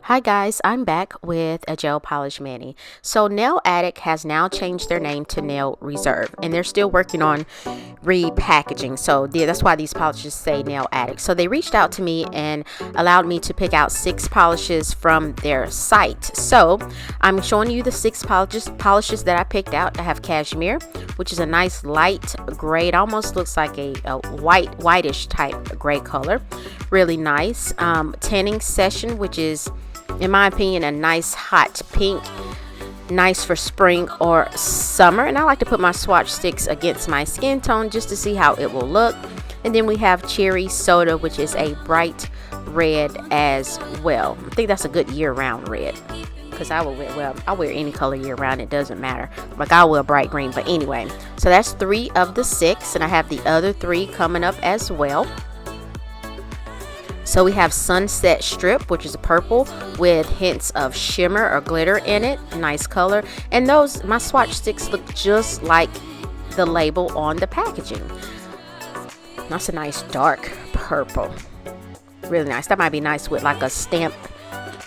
Hi guys, I'm back with a gel polish mani. So Nail Addict has now changed their name to Nail Reserve, and they're still working on repackaging. So that's why these polishes say Nail Addict. So they reached out to me and allowed me to pick out 6 polishes from their site. So I'm showing you the 6 polishes that I picked out. I have Cashmere, which is a nice light gray. It almost looks like a whitish type gray color. Really nice. Tanning Session, which is, in my opinion, a nice hot pink, nice for spring or summer. And I like to put my swatch sticks against my skin tone just to see how it will look. And then we have Cherry Soda, which is a bright red as well. I think that's a good year-round red, because I will wear, well, I'll wear any color year-round, it doesn't matter. Like, I'll wear bright green. But anyway, so that's 3 of the 6, and I have the other 3 coming up as well. So we have Sunset Strip, which is a purple with hints of shimmer or glitter in it. Nice color. And those, my swatch sticks look just like the label on the packaging. That's a nice dark purple. Really nice. That might be nice with like a stamp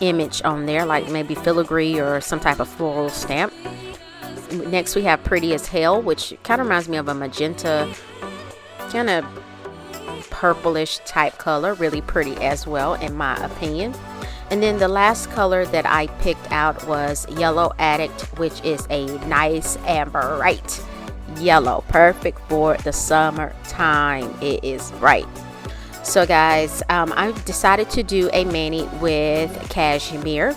image on there, like maybe filigree or some type of floral stamp. Next we have Pretty as Hell, which kind of reminds me of a magenta, kind of purplish type color. Really pretty as well, in my opinion. And then the last color that I picked out was Yellow Addict, which is a nice amber bright yellow, perfect for the summer time. It is bright. So guys, I decided to do a mani with Cashmere,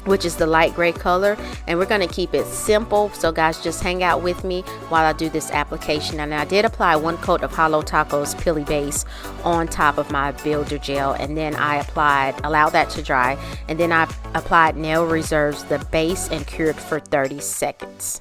which is the light gray color, and we're going to keep it simple. So guys, just hang out with me while I do this application. And I did apply 1 coat of Holo Taco's Pilly Base on top of my builder gel, and then I allowed that to dry, and then I applied Nail Reserves, the base, and cured for 30 seconds.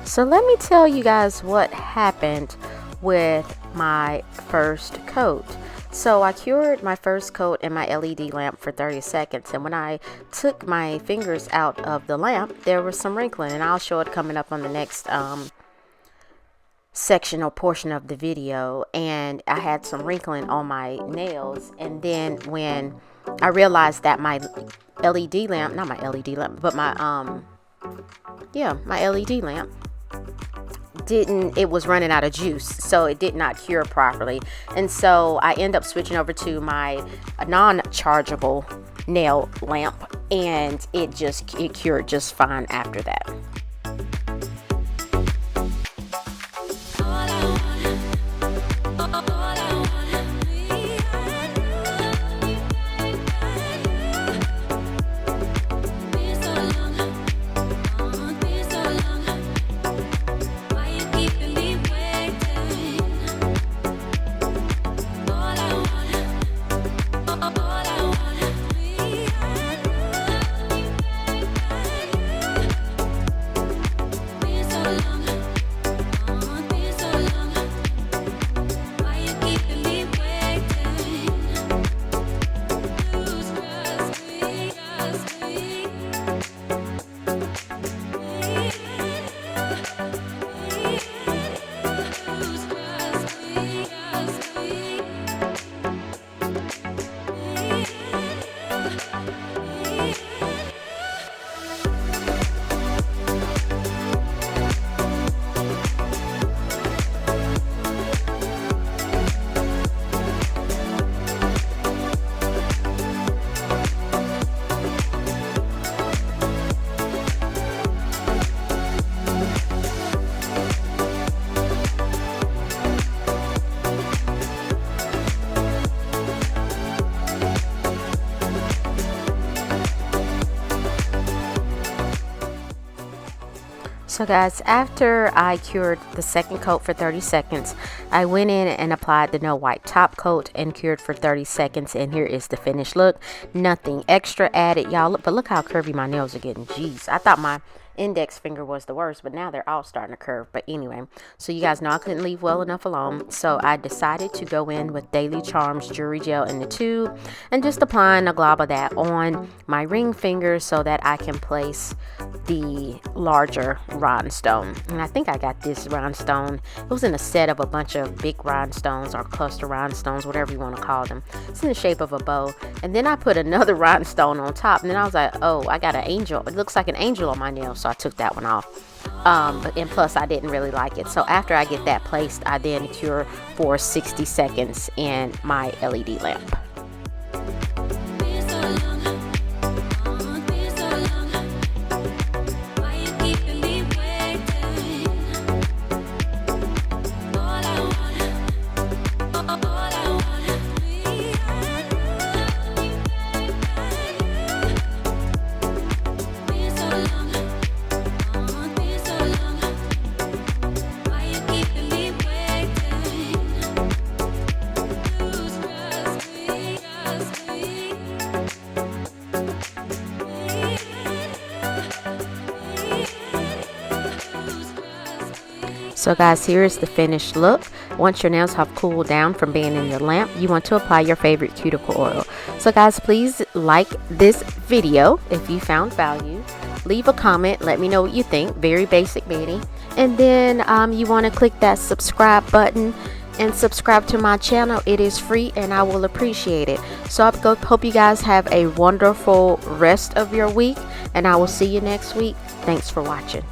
So let me tell you guys what happened with my first coat. So I cured my first coat in my LED lamp for 30 seconds, and when I took my fingers out of the lamp, there was some wrinkling, and I'll show it coming up on the next section or portion of the video. And I had some wrinkling on my nails, and then when I realized that my LED lamp, not my LED lamp, but my my LED lamp it was running out of juice, so it did not cure properly. And so I end up switching over to my non-chargeable nail lamp, and it cured just fine after that. All I wanna So guys, after I cured the second coat for 30 seconds, I went in and applied the no wipe top coat and cured for 30 seconds, and here is the finished look. Nothing extra added, y'all, but look how curvy my nails are getting. Jeez, I thought my index finger was the worst, but now they're all starting to curve. But anyway, so you guys know I couldn't leave well enough alone, so I decided to go in with Daily Charms jewelry gel in the tube and just applying a glob of that on my ring finger so that I can place the larger rhinestone. And I think I got this rhinestone, it was in a set of a bunch of big rhinestones or cluster rhinestones, whatever you want to call them. It's in the shape of a bow, and then I put another rhinestone on top, and then I was like, oh, I got an angel. It looks like an angel on my nail, so I took that one off. And plus I didn't really like it, so after I get that placed, I then cure for 60 seconds in my LED lamp. So guys, here is the finished look. Once your nails have cooled down from being in your lamp, you want to apply your favorite cuticle oil. So guys, please like this video if you found value. Leave a comment, let me know what you think. Very basic beauty. And then you want to click that subscribe button and subscribe to my channel. It is free and I will appreciate it. So I hope you guys have a wonderful rest of your week, and I will see you next week. Thanks for watching.